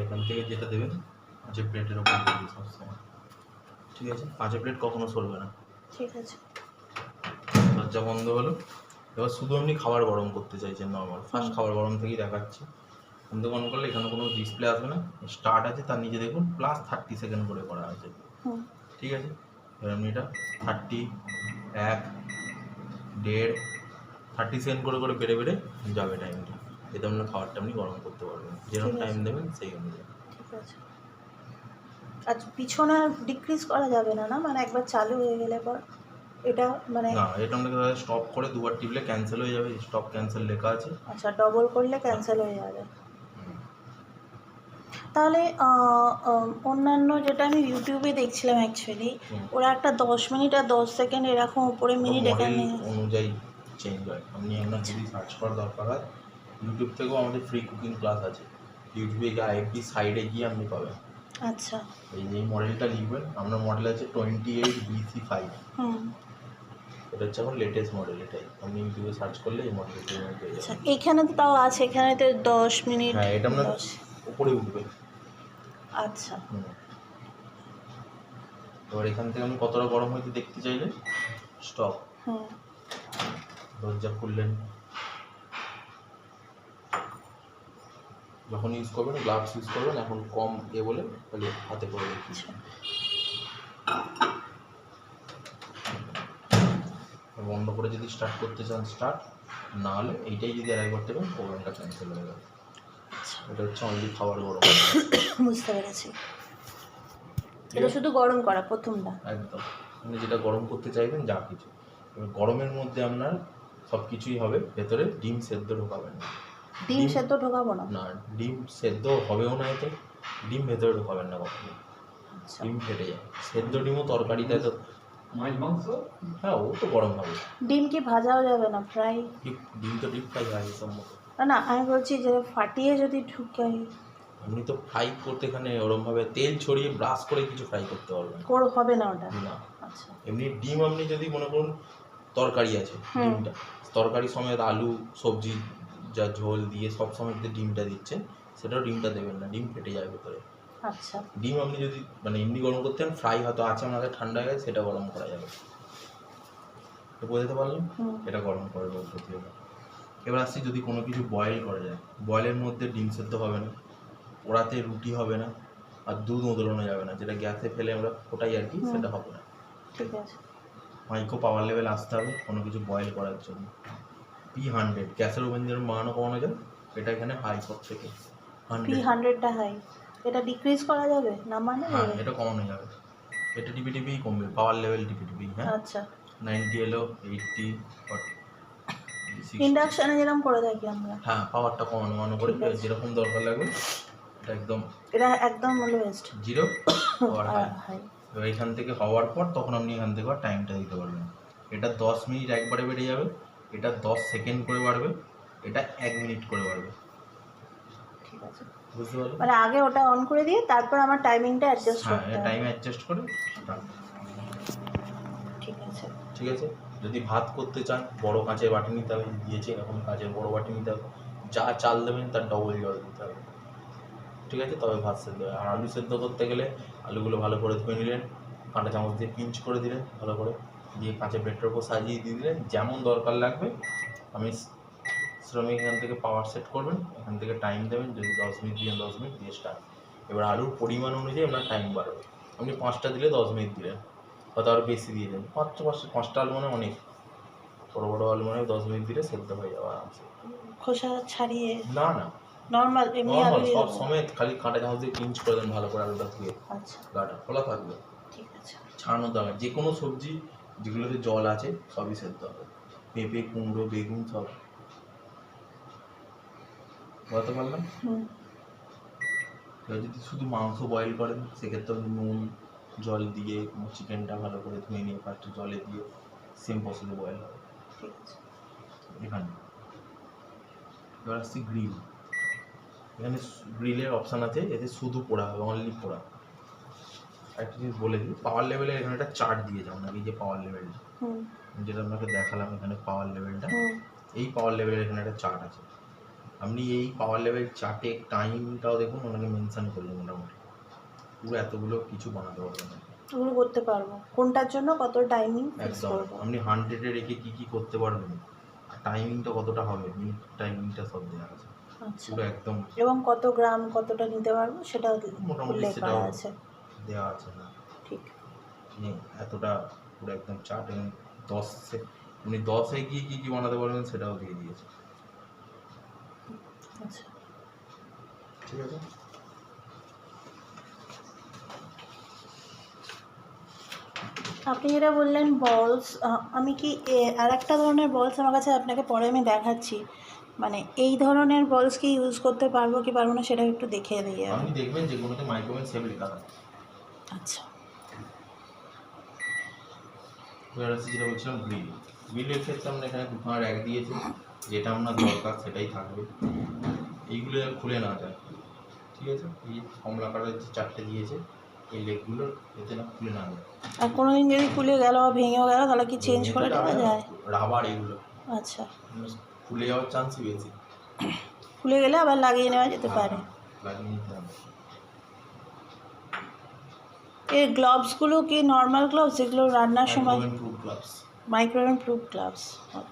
এখান থেকে যেটা দেবেন 5 প্লেটের ওপর দেবেন সবসময়, ঠিক আছে? 5 প্লেট কখনো সরবে না। ঠিক আছে। দরজা বন্ধ হলো। এবার শুধু আপনি খাবার গরম করতে চাইছেন নর্মাল, ফার্স্ট খাবার গরম থেকেই দেখাচ্ছি। বন্ধ অন করলে এখানে কোনো ডিসপ্লে আসবে না, স্টার্ট আছে, তার নিচে দেখুন প্লাস 30 সেকেন্ড করে করা আছে, ঠিক আছে? এবার আপনি এটা 30, 1, 1.5, 30 সেকেন্ড করে করে বেড়ে বেড়ে যাবে টাইমটা, এতে আপনার খাবারটা আপনি গরম করতে পারবেন, যেরকম টাইম দেবেন সেই অনুযায়ী। ঠিক আছে। আর পিছনে ডিক্রিজ করা যাবে না, না মানে একবার চালু হয়ে গেলে পর এটা মানে না, এটা আপনাকে স্টপ করে দুবার টিপলে ক্যান্সেল হয়ে যাবে, স্টপ ক্যান্সেল লেখা আছে। আচ্ছা, ডবল করলে ক্যান্সেল হয়ে যাবে। তাহলে অন্যান্য যেটা আমি ইউটিউবে দেখছিলাম অ্যাকচুয়ালি, ওরা একটা 10 মিনিট আর 10 সেকেন্ড এরকম উপরে মিনিট এখানে অনুযায়ী চেঞ্জ হয়। আপনি আপনার যদি সার্চ করার দরকার হয় ইউটিউব থেকেও আমাদের ফ্রি কুকিং ক্লাস আছে, ইউটিউবে গিয়ে আইএফবি সাইডে গিয়ে আপনি পাবেন। আচ্ছা, এই যে মডেলটা লিখবেন, আপনার মডেল আছে 28BC5, এটা হচ্ছে আমার লেটেস্ট মডেল। এটাই আপনি ইউটিউবে সার্চ করলে এই মডেলটা পেয়ে আচ্ছা। যাবেন। এখানে তো তাও আছে, এখানে তো 10 মিনিট। হ্যাঁ, এটা আপনার উপরে উঠবে। আচ্ছা। এবার এখান থেকে আপনি কতটা গরম হইতে দেখতে চাইলে স্টপ, দরজা খুললেন, যখন ইউজ করবেন গ্লাভস ইউজ করবেন, এখন কম বলে তাহলে হাতে করে দেখি। বন্ধ করে যদি স্টার্ট করতে চান স্টার্ট, না হলে এইটাই যদি আরেকবার দেবেন প্রোগ্রামটা ক্যান্সেল হয়ে যাবে। এটা হচ্ছে অনলি খাবার গরম। বুঝতে পেরেছি। এটা শুধু গরম করা প্রথমটা। একদম, আপনি যেটা গরম করতে চাইবেন যা কিছু। এবার গরমের মধ্যে আপনার সব কিছুই হবে, ভেতরে ডিম সেদ্ধ ঢোকাবেন না। ডিম সেদ্ধ ঢোকাবো না? না, ডিম সেদ্ধ হবেও না, এতে ডিম ভেতরে ঢোকাবেন না কখনো, ডিম ফেটে যায়। সেদ্ধ ডিমও তরকারিতে তো মাছ মাংস, হ্যাঁ ও তো গরম হবে। ডিম কি ভাজাও যাবে না, ফ্রাই? ডিম তো ডিপ ফ্রাই হয় সম্মত। না না, আমি বলছি যে ফাটিয়ে যদি ঢুকাই। এমনি তো ফ্রাই করতে এখানে ওরমভাবে তেল ছড়িয়ে ব্রাশ করে কিছু ফ্রাই করতে পারবেন হবে না ওটা? না। আচ্ছা। এমনি ডিম আপনি যদি মনে করুন তরকারি আছে, ডিমটা তরকারি সমেত আলু সবজি যা ঝোল দিয়ে সব সময় যদি ডিমটা দিচ্ছেন, সেটাও ডিমটা দেবেন না, ডিম ফেটে যায় ভেতরে। আচ্ছা। ডিম আপনি যদি মানে এমনি গরম করতেন, ফ্রাই হয়তো আছে আমাদের ঠান্ডা হয়ে গেছে, সেটা গরম করা যাবে। তো বোঝাতে পারলাম, এটা গরম করে পদ্ধতি হবে। এবার আসছি যদি কোনো কিছু বয়েল করা যায়, বয়েলের মধ্যে ডিম সেদ্ধ হবে না, ওড়াতে রুটি হবে না, আর দুধ উতলানো যাবে না, যেটা গ্যাসে ফেলে আমরা ফোটাই আর কি, সেটা হবে না। ঠিক আছে। মাইক্রো পাওয়ার লেভেল আসতে হবে কোনো কিছু বয়েল করার জন্য। P100 গ্যাসের ওভেন যেরকম বানানো কমানো যায়, এটা এখানে হাই সব থেকে P100টা হাই, এটা ডিক্রিজ করা যাবে না? মানে হ্যাঁ, এটা কমানো যাবে, এটা টিপি টিপি কমবে, পাওয়ার লেভেল টিপি টিপি। হ্যাঁ, আচ্ছা। 90 এলো, 80, ইন্ডাকশনে যেরকম করে থাকি আমরা। হ্যাঁ, পাওয়ারটা কমানো করে যেরকম দরকার লাগবে, এটা একদম লোয়েস্ট 0 আর হাই। এবার এখান থেকে হওয়ার পর তখন আপনি এখান থেকে টাইমটা দিতে পারবেন। এটা 10 মিনিট একবারে বেড়ে যাবে, এটা 10 সেকেন্ড করে বাড়বে, এটা 1 মিনিট করে বাড়বে। ঠিক আছে, বুঝতে পারলেন? মানে আগে ওটা অন করে দিয়ে তারপর আমার টাইমিংটা অ্যাডজাস্ট করতে হবে। হ্যাঁ, টাইম অ্যাডজাস্ট করে স্টার্ট। ঠিক আছে। ঠিক আছে, যদি ভাত করতে চান বড় কাঁচের বাটি নিতে হবে, দিয়েছে এরকম কাঁচের বড় বাটি নিতে হবে, যা চাল দেবেন তার ডবল জল দিতে হবে, ঠিক আছে? তবে ভাত সেদ্ধ হয়। আর আলু সেদ্ধ করতে গেলে আলুগুলো ভালো করে ধুয়ে নিলেন, কাঁটা চামচ দিয়ে পিঞ্চ করে দিলেন ভালো করে, দিয়ে কাঁচের প্লেটের ওপর সাজিয়ে দিয়ে দিলেন, যেমন দরকার লাগবে। আমি শ্রমিক এখান থেকে পাওয়ার সেট করবেন, এখান থেকে টাইম দেবেন, যদি 10 মিনিট দিয়ে 10 মিনিট দিয়ে স্টার্ট। এবার আলুর পরিমাণ অনুযায়ী আপনার টাইম বাড়বে। আপনি 5টা দিলে 10 মিনিট দিলেন, হয়তো আরও বেশি দিয়ে দেন, 5টা আলু মানে অনেক, বড়ো বড়ো আলু মানে 10 মিনিট দিলে সেদ্ধ হয়ে যাবে আরামসে। খোসা ছাড়িয়ে? না না, নর্মাল এমনি আলু সব সমেত, খালি কাঁটা চামচ দিয়ে পিঞ্চ করে দেন ভালো করে আলুটা ধুয়ে। আচ্ছা, গাটা খোলা থাকবে, ঠিক আছে। ছাড়ানোর দরকার, যে কোনো সবজি যেগুলোতে জল আছে সবই সেদ্ধ হবে, পেঁপে কুমড়ো বেগুন সব। বলতে পারলাম? এবার যদি শুধু মাংস বয়েল করেন, সেক্ষেত্রে নুন জল দিয়ে চিকেনটা ভালো করে ধুয়ে নিয়ে ফার্স্টে জলে দিয়ে সেম প্রসেসে বয়েল হবে। ঠিক আছে। এখানে এবার আসছি গ্রিল। এখানে গ্রিলের অপশান আছে, এতে শুধু পোড়া হবে, অনলি পোড়া। একটা জিনিস বলে দিই, পাওয়ার লেভেলের এখানে একটা চার্ট দিয়ে যাও না, এই যে পাওয়ার লেভেলটা যেটা আপনাকে দেখালাম, এখানে পাওয়ার লেভেলটা, এই পাওয়ার লেভেলের এখানে একটা চার্ট আছে। আপনি এই পাওয়ার লেভেল চার্টে টাইমটাও দেখুন, ওনাকে মেনশন করলো মোটামুটি পুরো এতগুলো কিছু বানাতে পারবেন না। ওগুলো করতে পারবো, কোনটার জন্য কত টাইমিং ফিক্স একদম করবো। আপনি 100-এ রেখে কি কি করতে পারবেন, আর টাইমিংটা কতটা হবে, মিনিট টাইমিংটা সব দেওয়া আছে আচ্ছা, পুরো একদম এবং কত গ্রাম কতটা নিতে পারবো সেটাও মোটামুটি উল্লেখ সেটাও করা আছে। দেওয়া আছে না ঠিক। এতটা পুরো একদম চার্ট, এবং 10-এ গিয়ে কী কী বানাতে পারবেন সেটাও দিয়ে দিয়েছে। আচ্ছা, ঠিক আছে। আপনি যেটা বললেন বলস, আমি কি আর একটা ধরনের বলস আমার কাছে আপনাকে পরে আমি দেখাচ্ছি, মানে এই ধরনের বলস কি ইউজ করতে পারবো কি পারবো না সেটা একটু দেখিয়ে দিয়ে আপনি দেখবেন যে কোনোতে মাইক্রোওয়েভ সেভ লেখা থাকে। আচ্ছা, এবার হচ্ছে যেটা বলছিলাম গ্রিলের ক্ষেত্রে আমরা এখানে দুখানা র্যাক দিয়েছি, যেটা আপনার দরকার সেটাই থাকবে, এইগুলো খুলে না যায়। ঠিক আছে, এই কমলা কালারের যে চারটে দিয়েছে এই লেগগুলো এতে না খুলে না যায়। আর কোনো দিন যদি খুলে গেল বা ভেঙেও গেল তাহলে কি চেঞ্জ করে দেওয়া যায়? রাবার এগুলো আচ্ছা, খুলে যাওয়ার চান্সই বেশি। খুলে গেলে আবার লাগিয়ে নেওয়া যেতে পারে। লাগিয়ে নিতে হবে। এর গ্লাভসগুলো কি নর্মাল গ্লাভস যেগুলো রান্নার সময়? Microwave proof gloves. Microwave proof gloves.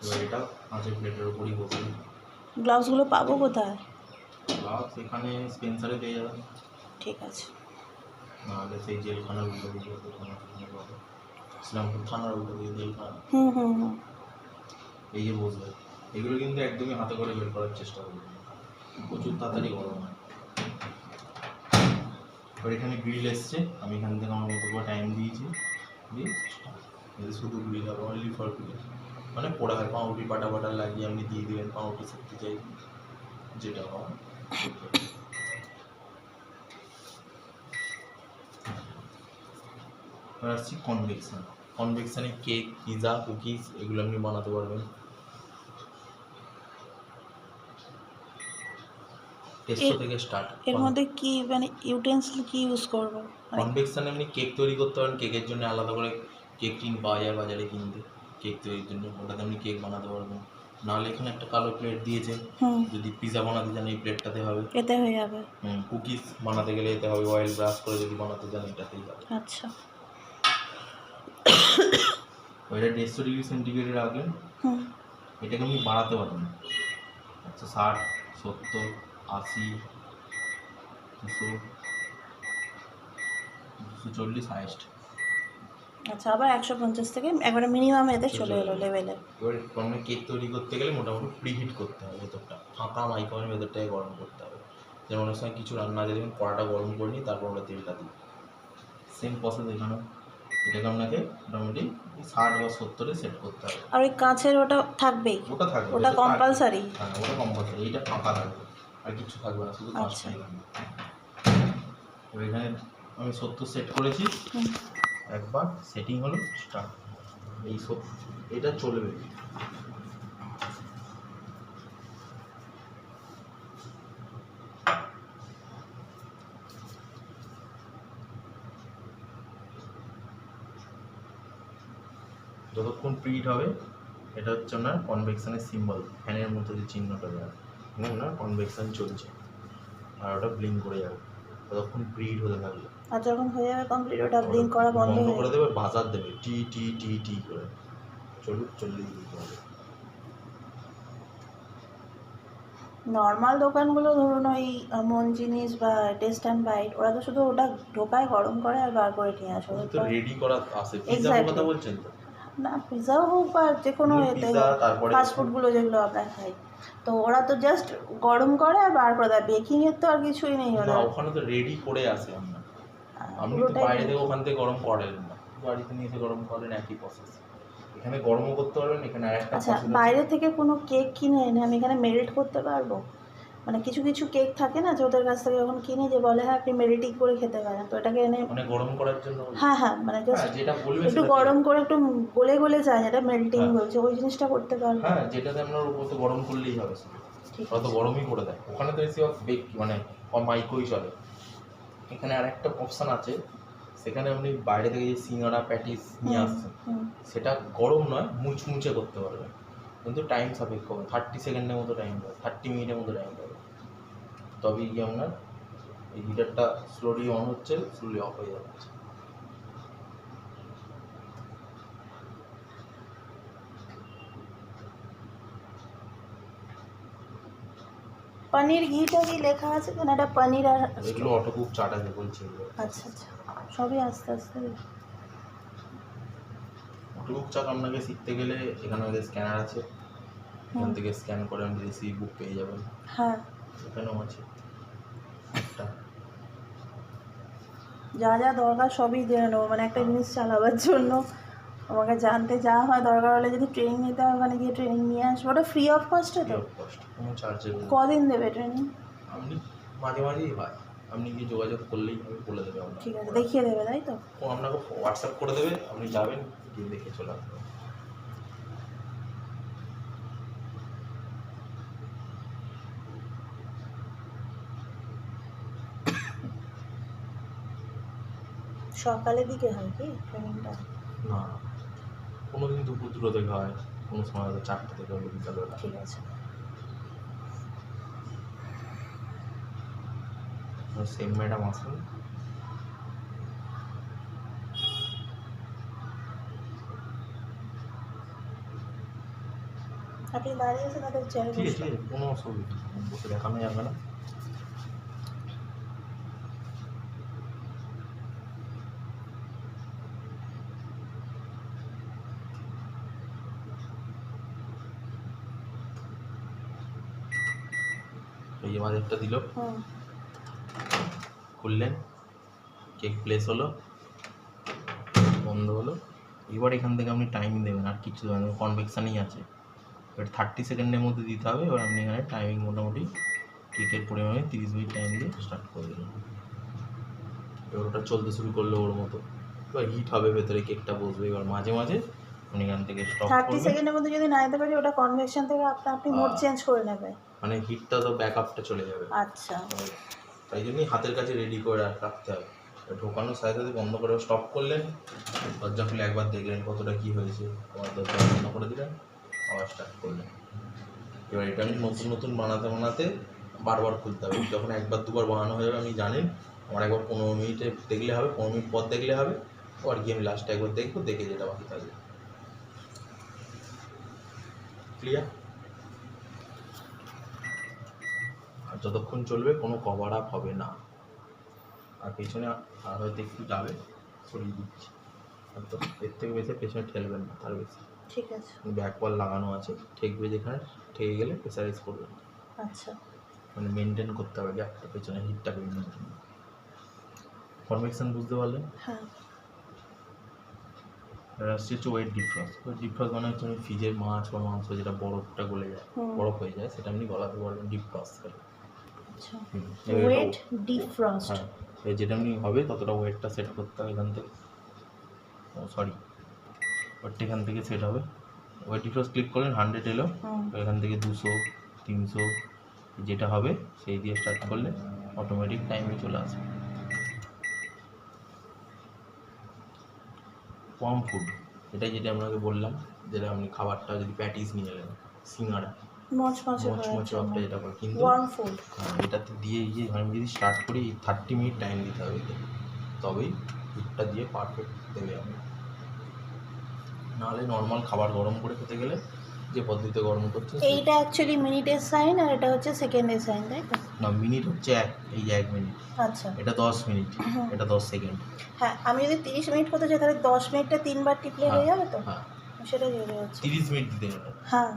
এবার এটা কাঁচের প্লেটের উপরই বসে। গ্লাভসগুলো পাবো কোথায়? গ্লাভস এখানে স্পেন্সারে পেয়ে যাবেন, ঠিক আছে। নাহলে সেই জেলখানার উল্টো দিকে ইসলামপুর থানার উল্টো দিকে জেলখানা, হুম হুম হুম। এই যে বসবে, এগুলো কিন্তু একদমই হাতে করে বের করার চেষ্টা করবেন, প্রচুর তাড়াতাড়ি গরম হয়। এবার এখানে গ্রিল এসছে, আমি এখান থেকে আমার মতো করে টাইম দিয়েছি, দিয়ে শুধু গ্রিল হবে, অনলি ফর গ্রিল, মানে পোড়া হয় পাউরুটি বাটা বাটা লাগিয়ে আপনি দিয়ে দেবেন, পাউরুটি শিখতে চাই যেটা হয়। এবার আসছি কনভেকশন। কনভেকশানে কেক, পিৎজা, কুকিজ এগুলো আপনি বানাতে পারবেন। টেস্টো থেকে স্টার্ট। এর মধ্যে কি মানে ইউটেন্সিল কি ইউজ করব? কনভেকশানে আপনি কেক তৈরি করতে পারেন, কেকের জন্য আলাদা করে কেক টিন পাওয়া যায় বাজারে কিনতে, কেক তৈরির জন্য ওটাতে আপনি কেক বানাতে পারবেন। নাহলে এখানে একটা কালো প্লেট দিয়েছে, যদি পিৎজা বানাতে চান এই প্লেটটাতে হবে, এতে হয়ে যাবে। কুকিজ বানাতে গেলে এতে হবে, অয়েল ব্রাশ করে যদি বানাতে চান এটাতেই হবে। আচ্ছা, ওইটা 150 ডিগ্রি সেন্টিগ্রেডে রাখলেন, এটাকে আপনি বাড়াতে পারবেন 160, 70, 80, 200, 240 হাইয়েস্ট। আচ্ছা, আবার 150 থেকে একবারে মিনিমাম এতে চলে এলো লেভেলে। এবার আমরা কেক তৈরি করতে গেলে মোটামুটি প্রিহিট করতে হবে, ভেতরটা ফাঁকা মাইক্রোওয়েভ ভেতরটাকে গরম করতে হবে। যেমন অনেক সময় কিছু রান্না আছে দেখবেন কড়াটা গরম করে নিই তারপর ওটা তেলটা দিই, সেম প্রসেস এখানে। এটাকে আপনাকে মোটামুটি 60 বা 70-এ সেট করতে হবে। আর ওই কাঁচের ওটা থাকবেই? ওটা থাকবে, ওটা কম্পালসারি? হ্যাঁ ওটা কম্পালসারি, এইটা ফাঁকা থাকবে আর কিছু থাকবে না, শুধু কাঁচটাই থাকবে। এবার এখানে আমি 70 সেট করেছি, একবার সেটিং হলো স্টার্ট, এই এটা চলবে। যতক্ষণ প্রিহিট হবে, এটা হচ্ছে আপনার কনভেকশনের সিম্বল, ফ্যানের মধ্যে যে চিহ্নটা দেওয়া, আপনার কনভেকশন চলছে আর ওটা ব্লিঙ্ক করে যাবে, ততক্ষণ প্রিহিট হতে থাকবে। আর যখন হয়ে যাবে কমপ্লিট ওটা ব্লিঙ্ক করা বন্ধ করে দেবে, বাজার দেবে টি টি টি টি করে, চল্লিশ দিতে হবে। নর্মাল দোকানগুলো ধরুন ওই মন জিনিস বা টেস্ট অ্যান্ড বাইট, ওরা তো শুধু ওটা ঢোকায়, গরম করে আর বার করে নিয়ে আসে। তো রেডি করা আসে, পিৎজার কথা বলছেন তো? না, পিৎজাও হোক বা যে কোনো এতে ফাস্টফুডগুলো যেগুলো আমরা খাই, তো ওরা তো জাস্ট গরম করে আর বার করে দেয়, বেকিংয়ের তো আর কিছুই নেই ওরা। ওখানে তো রেডি করে আসে, আপনি তো বাইরে থেকে ওখান থেকে গরম করেন না, বাড়িতে নিয়ে এসে গরম করেন, একই প্রসেস। এখানে গরমও করতে পারবেন, এখানে আরেকটা। আচ্ছা, বাইরে থেকে কোনো কেক কিনে এনে আমি এখানে মেল্ট করতে পারবো? মানে কিছু কিছু কেক থাকে না যে ওদের কাছ থেকে যখন কিনে যে বলে হ্যাঁ আপনি মেল্টিং করে খেতে পারেন, তো এটাকে এনে মানে গরম করার জন্য? হ্যাঁ হ্যাঁ, মানে জাস্ট যেটা বলবেন একটু গরম করে একটু গলে গলে যায়, যেটা মেল্টিং বলছে, ওই জিনিসটা করতে পারবো? হ্যাঁ, যেটাতে আপনার উপর তো গরম করলেই হবে, ওরা তো গরমই করে দেয় ওখানে, তো এসে বেক মানে মাইক্রোই চলে। এখানে আর একটা অপশান আছে, সেখানে আপনি বাইরে থেকে যে সিঙ্গাড়া প্যাটিস নিয়ে আসছেন, সেটা গরম নয় মুচমুচে করতে পারবেন, কিন্তু টাইম সাপেক্ষ 30 সেকেন্ডের মতো টাইম পাবে, 30 মিনিটের মতো টাইম পাবে, তবেই কি আপনার এই হিটারটা স্লোলি অন হচ্ছে, স্লোলি অফ হয়ে যাচ্ছে। পনির ঘিটা কি লেখা আছে কেন? এটা পনির আর এগুলো অটো কুক চাট আছে বলছি। আচ্ছা আচ্ছা, সবই আস্তে আস্তে। অটো কুক চাট আপনাকে শিখতে গেলে এখানে আমাদের স্ক্যানার আছে, এখান থেকে স্ক্যান করে আপনি রেসিপি বুক পেয়ে যাবেন। হ্যাঁ, এখানেও আছে একটা। যা যা দরকার সবই জেনে নেবো, মানে একটা জিনিস চালাবার জন্য আমাকে জানতে যা হয়, দরকার হলে যদি ট্রেনিং নিতে হয় ওখানে গিয়ে ট্রেনিং নিয়ে আসবো। ওটা ফ্রি অফ কস্টে তো? কোনো চার্জেস নেই। কদিন দেবে ট্রেনিং? আপনি মাঝে মাঝেই হয়, আপনি গিয়ে যোগাযোগ করলেই আমি বলে দেবে আপনাকে। ঠিক আছে, দেখিয়ে দেবে তাই তো? ও আপনাকে হোয়াটসঅ্যাপ করে দেবে, আপনি যাবেন গিয়ে দেখে চলে আসবেন। সকালের দিকে হয় কি ট্রেনিংটা? না, কোনো দিন দুপুর 2টো থেকে হয়, কোনো সময় হয়তো 4টে থেকে হলো বিকালবেলা। ঠিক আছে। সেম ম্যাডাম আসুন। আপনি দাঁড়িয়ে আছেন, তাদের চেয়ারে ঠিক আছে, বসুন। ঠিক আছে, কোনো অসুবিধা নেই, বসে দেখানো যাবে না। এই যে বাজারটা দিল, হুম, খুললেন, কেক প্লেস হলো, বন্ধ হলো। এবার এখান থেকে আপনি টাইম দেবেন, আর কিছু দেবেন, কনভেকশানই আছে। এবার 30 সেকেন্ডের মধ্যে দিতে হবে। এবার আপনি এখানে টাইমিং মোটামুটি কেকের পরিমাণে 30 মিনিট টাইম দিয়ে স্টার্ট করে দিলেন। এবার ওটা চলতে শুরু করলো ওর মতো, এবার হিট হবে, ভেতরে কেকটা বসবে। এবার মাঝে মাঝে আপনি এখান থেকে স্টপ 30 করবেন। সেকেন্ডের মধ্যে যদি না যেতে পারি, ওটা কনভেকশন থেকে আপনি মোড চেঞ্জ করে নেবে? মানে হিটটা তো ব্যাকআপটা চলে যাবে। আচ্ছা, তাই জন্যই হাতের কাছে রেডি করে রাখতে হবে। ঢোকানোর সাথে সাথে বন্ধ করে স্টপ করলেন, দরজা খুলে একবার দেখলেন কতটা কী হয়েছে, আবার দরজা বন্ধ করে দিলেন, আবার স্টার্ট করলেন। এবার এটা আমি নতুন নতুন বানাতে বানাতে বারবার খুলতে হবে। যখন একবার দুবার বানানো হয়ে যাবে, আপনি জানেন আমার একবার 15 মিনিটে দেখলে হবে, 15 মিনিট পর দেখলে হবে, আবার গিয়ে আমি লাস্টে একবার দেখবো, দেখে যেটা বাকি থাকবে। ক্লিয়ার? আর যতক্ষণ চলবে কোনো কভার আপ হবে না। আর পেছনে আর হয়তো একটু যাবে, সরিয়ে দিচ্ছি, একদম এর থেকে বেশি পেছনে ঠেলবেন না, তার বেশি। ঠিক আছে। ব্যাকওয়াল লাগানো আছে, ঠেকবে যেখানে, ঠেকে গেলে প্রেসারাইজ করবেন। আচ্ছা, মানে মেনটেন করতে হবে গ্যাপটা, পেছনে হিটটাকে মেনটেন। কনভেকশন বুঝতে পারলেন? হ্যাঁ। এটা হচ্ছে ওয়েট ডিফ্রস্ট। ওয়েট ডিফ্রস্ট মানে হচ্ছে ফ্রিজের মাছ বা মাংস যেটা বরফটা গলে যায়, বরফ হয়ে যায়, সেটা আপনি গলাতে পারবেন ডিফ্রস্ট করে। আচ্ছা, ওয়েট ডিফ্রস্ট। হ্যাঁ, যেটা আপনি হবে ততটা ওয়েটটা সেট করতে হবে এখান থেকে। ও সরি, ওয়েটটা এখান থেকে সেট হবে। ওয়েট ডিফ্রস্ট ক্লিক করলেন, 100 এলো, এখান থেকে 200, 300 যেটা হবে সেই দিয়ে স্টার্ট করলে অটোমেটিক টাইমে চলে আসবে। কম ফুড, এটাই যেটা আপনাকে বললাম, যেটা আপনি খাবারটা যদি প্যাটিস নিয়ে এলেন, সিঙ্গাড়া মচমচে ভাবটা যেটা করে, কিন্তু ওয়ার্ম ফুড। এটাতে দিয়ে আমি যদি স্টার্ট করি 30 মিনিট টাইম দিতে হবে, তবেই হিটটা দিয়ে পারফেক্ট দেবে আমি। নাহলে নর্মাল খাবার গরম করে খেতে গেলে যে পদ্ধতিতে গরম করছে, এইটা অ্যাকচুয়ালি মিনিটের সাইন, আর এটা হচ্ছে সেকেন্ডের সাইন, তাই তো? না, মিনিট হচ্ছে এই 1 মিনিট, আচ্ছা, এটা 10 মিনিট, এটা 10 সেকেন্ড। হ্যাঁ, আমি যদি 30 মিনিট করতে চাই তাহলে 10 মিনিটটা 3বার টিপলে হয়ে যাবে তো? হ্যাঁ, সেটাই জেনে যাচ্ছে। 30 মিনিট দিতে হবে। হ্যাঁ,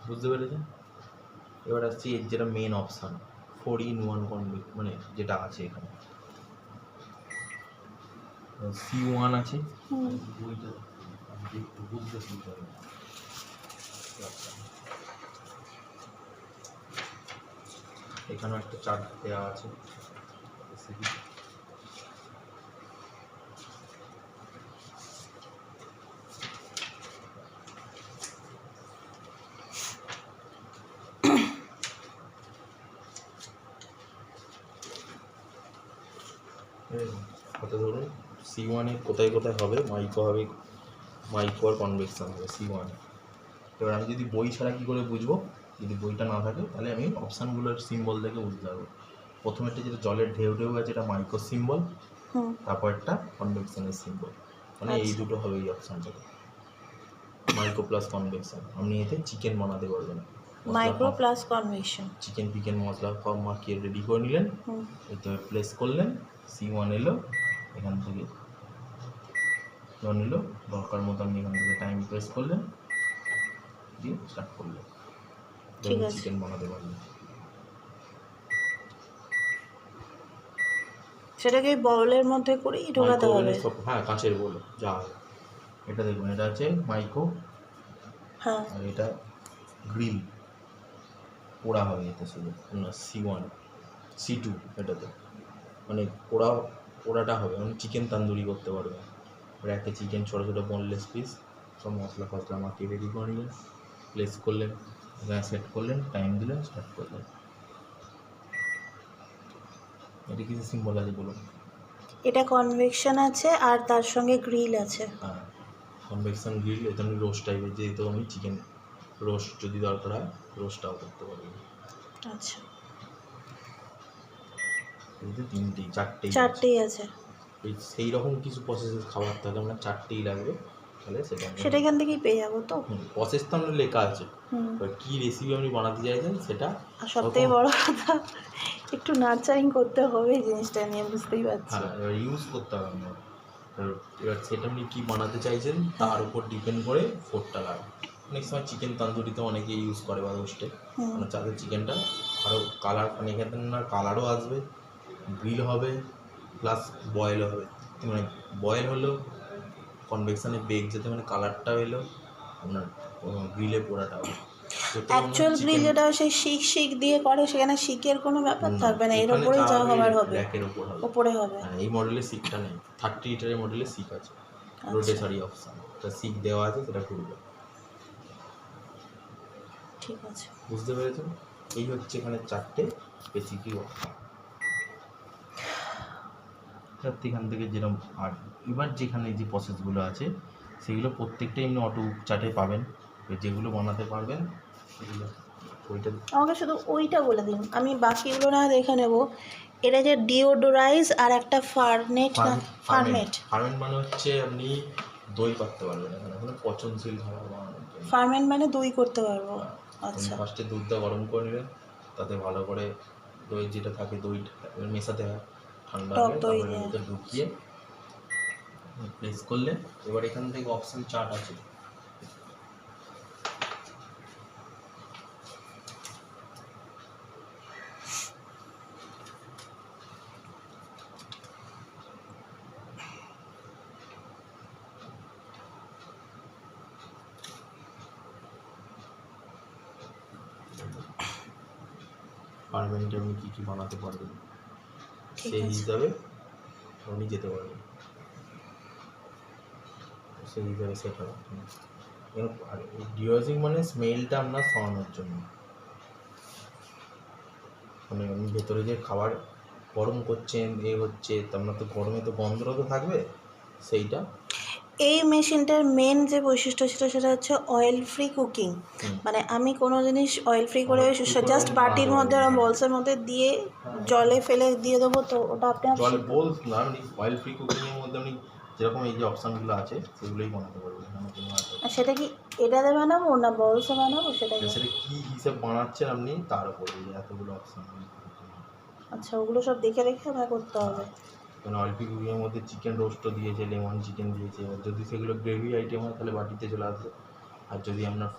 বুঝতে পেরেছেন? এবার আসছি এর যেটা মেন অপশান, 4-in-1 কনভেক্ট, মানে যেটা আছে এখানে C1 আছে। এখানেও একটা চার্ট দেওয়া আছে। হাতে ধরুন, C1 এ কোথায় কোথায় হবে, মাইক্রো হবে, মাইক্রো আর কনভেকশন হবে C1 এ। এবার আমি যদি বই ছাড়া কী করে বুঝবো, যদি বইটা না থাকে তাহলে আমি অপশানগুলোর সিম্বল দেখে বুঝতে পারবো। প্রথমেরটা যেটা জলের ঢেউ ঢেউ আছে এটা মাইক্রো সিম্বল, হুম। তারপর একটা কনভেকশনের সিম্বল, মানে এই আচ্ছা। দুটো হবে এই অপশানটাতে, মাইক্রো প্লাস কনভেকশন। আপনি এতে চিকেন বানাতে পারবেন, মাইক্রো প্লাস কনভেকশন। চিকেন ফিকেন মশলা সব মাখিয়ে রেডি করে নিলেন, হুম। এতে প্লেস করলেন, C1 এলো, এখান থেকে নিল, দরকার মতো আপনি এখান থেকে টাইম প্রেস করলেন, দিয়ে স্টার্ট করলেন, ঠিক আছে। চিকেন বানাতে পারলেন। সেটাকে বলের মধ্যে করেই ঢোকাতে হবে। সব, হ্যাঁ কাঁচের বল যা হবে। এটা দেখুন, এটা আছে মাইক্রো, হ্যাঁ। আর এটা গ্রিল, পোড়া হবে এতে শুধু না, C1 C2 এটাতে, মানে পোড়াটা হবে, মানে চিকেন তান্দুরি করতে পারবে। এবার একটা চিকেন ছোটো ছোটো বোনলেস পিস সব মশলা ফসলা মাখিয়ে রেডি করে নিলেন, প্লেস করলেন, এখানে সেট করলেন, টাইম দিলেন, স্টার্ট করলেন। এটা কিছু সিম্বল আছে বলুন? এটা কনভেকশন আছে আর তার সঙ্গে গ্রিল আছে। হ্যাঁ, কনভেকশন গ্রিল, এতে আপনি রোস্ট টাইপের, যেহেতু আমি চিকেন রোস্ট যদি দরকার হয় রোস্টটাও করতে পারবেন। আচ্ছা, এতে চারটেই আছে। সেই রকম কিছু প্রসেসের খাবার তাহলে আমরা চারটেই লাগবে, তাহলে সেটা এখান থেকেই পেয়ে যাবো তো? প্রসেস তো আমরা লেখা আছে, হুম। এবার কী রেসিপি আপনি বানাতে চাইছেন সেটা। আর সবথেকে বড় কথা, একটু নার্চারিং করতে হবে এই জিনিসটা নিয়ে, বুঝতেই পারছি। হ্যাঁ, এবার ইউজ করতে হবে আপনার, এবার সেটা আপনি কী বানাতে চাইছেন তার উপর ডিপেন্ড করে ফোরটা লাগবে। অনেক সময় চিকেন তান্দুরিতে অনেকে ইউজ করে বা রোস্টে, মানে যাদের চিকেনটা আরও কালার, মানে এখানে না কালারও আসবে, গ্রিল হবে প্লাস বয়েলও হবে, মানে বয়েল হলো কনভেকশানে বেক যেতে, মানে কালারটাও এলো আপনার, গ্রিলে পোড়াটা হবে। অ্যাকচুয়াল গ্রিল যেটা সেই শিক দিয়ে করে, সেখানে শিকের কোনো ব্যাপার থাকবে না, এর ওপরেই যা হবার হবে, ওপরে হবে। হ্যাঁ, এই মডেলের সিকটা নেই, 30 লিটারের মডেলের সিক আছে, রোটেশনারি অপশান, একটা সিক দেওয়া আছে, সেটা ঘুরবে। ঠিক আছে, বুঝতে পেরেছেন? এই হচ্ছে এখানে চারটে বেসিকই অপশান। এখান থেকে যেরকম, আর এবার যেখানে যে প্রসেসগুলো আছে সেগুলো প্রত্যেকটাই এমনি অটো চার্টে পাবেন, যেগুলো বানাতে পারবেন সেগুলো। ওইটা আমাকে শুধু ওইটা বলে দিন, আমি বাকিগুলো না দেখে নেব। এটা যে ডিওডোরাইজ আর একটা ফার্মেট মানে হচ্ছে আপনি দই করতে পারবেন এখানে পচনশীল খাবার বানানোর জন্য। ফার্মেন্ট মানে দই করতে পারবো। আচ্ছা, ফার্স্টে দুধটা গরম করে নেবেন, তাতে ভালো করে দই যেটা থাকে দইটা মেশাতে হয়, ঠান্ডা হয়ে তারপরে ওটা ঢুকিয়ে প্রেস করলে, এবার এখান থেকে অপশান চার্ট আছে, পারমেন্টে আপনি কী কী বানাতে পারবেন সেই হিসাবে আপনি যেতে পারবেন, সেই হিসাবে সেট হবে। আর ডিওয়াজিং মানে স্মেলটা আপনার সরানোর জন্য, মানে আপনি ভেতরে যে খাবার গরম করছেন হচ্ছে, আপনার তো গরমে তো গন্ধটা তো থাকবে, সেইটা। এই মেশিনটার মেন যে বৈশিষ্ট্য সেটা হচ্ছে অয়েল ফ্রি কুকিং, মানে আমি কোনো জিনিস অয়েল ফ্রি করে জাস্ট বাটির মধ্যে আর বলসের মধ্যে দিয়ে জলে ফেলে দিয়ে দেবো, তো ওটা আপনি জল বলস না, আপনি অয়েল ফ্রি কুকিংয়ের মধ্যে আপনি যেরকম এই যে অপশানগুলো আছে সেগুলোই বানাতে পারবেন। সেটা কি এটাতে বানাবো না বলসে বানাবো, সেটা কী হিসেব বানাচ্ছেন আপনি তার উপরে এতগুলো অপশান। আচ্ছা, ওগুলো সব দেখে আমায় করতে হবে। কারণ অয়েল ফ্রি কুকিংয়ের মধ্যে চিকেন রোস্টও দিয়েছে, লেমন চিকেন দিয়েছে, এবার যদি সেগুলো গ্রেভি আইটেম হয় তাহলে বাটিতে চলে আসবে, আর যদি আপনার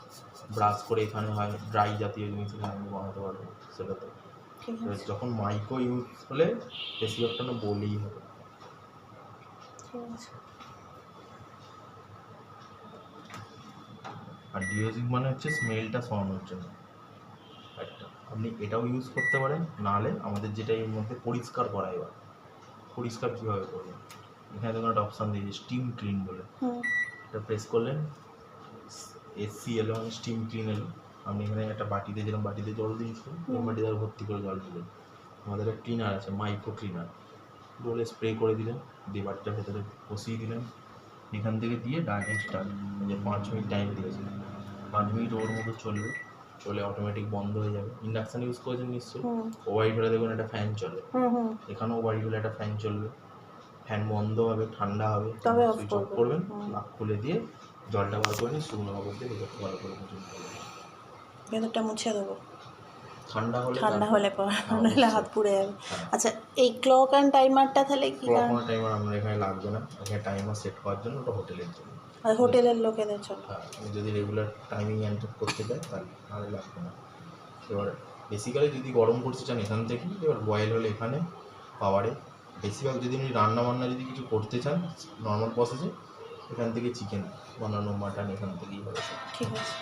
ব্রাশ করে এখানে হয় ড্রাই জাতীয় জিনিস এখানে আপনি বানাতে পারবেন সেটাতে। যখন মাইক্রো ইউজ হলে বেশিরভাগটা না বলেই হবে। আর ডিওজিং মানে হচ্ছে স্মেলটা সরানোর জন্য একটা, আপনি এটাও ইউজ করতে পারেন, নাহলে আমাদের যেটা এর মধ্যে পরিষ্কার করা, এবার পরিষ্কার কীভাবে করবেন, এখানে দেখুন একটা অপশান দিয়েছে স্টিম ক্লিন বলে, এটা প্রেস করলেন, এসসি এলো মানে স্টিম ক্লিন এলো, আপনি এখানে একটা বাটিতে যেরকম বাটিতে জল দিয়েছিলেন ওই বাটিতে ভর্তি করে জল দিলেন, আমাদের একটা ক্লিনার আছে মাইক্রো ক্লিনার, বলে স্প্রে করে দিলেন, দিয়ে বাটিটা ভেতরে বসিয়ে দিলেন, এখান থেকে দিয়ে ডাইনিং স্টার্ট, যে 5 মিনিট টাইম দিয়েছিলেন, 5 মিনিট ওর মতো চলবে, চলে অটোমেটিক বন্ধ হয়ে যাবে। ইন্ডাকশান ইউজ করেছেন নিশ্চয়ই, হুম ওভার হলে দেখুন একটা ফ্যান চলে, হুম হুম এখানেও ওভার হলে একটা ফ্যান চলবে, ফ্যান বন্ধ হবে, ঠান্ডা হবে, তবে অফ সুইচ অফ করবেন। করবেন, হুম। প্লাগ খুলে দিয়ে জলটা বার করে নিয়ে শুকনো কাপড় দিয়ে ভেতরটা ভালো করে মুছে নিতে হবে। ভেতরটা মুছে দেবো ঠান্ডা হলে ঠান্ডা হলে পর, হ্যাঁ, নাহলে হাত অবশ্যই। পুড়ে যাবে। হ্যাঁ, আচ্ছা, এই ক্লক অ্যান্ড টাইমারটা তাহলে কি ক্লক কারণ? টাইমার আপনার এখানে লাগবে না, এখানে টাইমার সেট করার জন্য ওটা হোটেলের জন্য। আর হোটেলের লোকেদের জন্য? হ্যাঁ, আমি যদি রেগুলার টাইমিং এন্টার করতে চাই তাহলে নাহলে লাগবে না। এবার বেসিক্যালি যদি গরম করতে চান এখান থেকেই, এবার বয়েল হলে এখানে পাওয়ারে, বেশিরভাগ যদি আপনি রান্না বান্না যদি কিছু করতে চান নর্মাল প্রসেসে, এখান থেকে চিকেন বানানো, মাটন এখান থেকেই হবে। ঠিক আছে।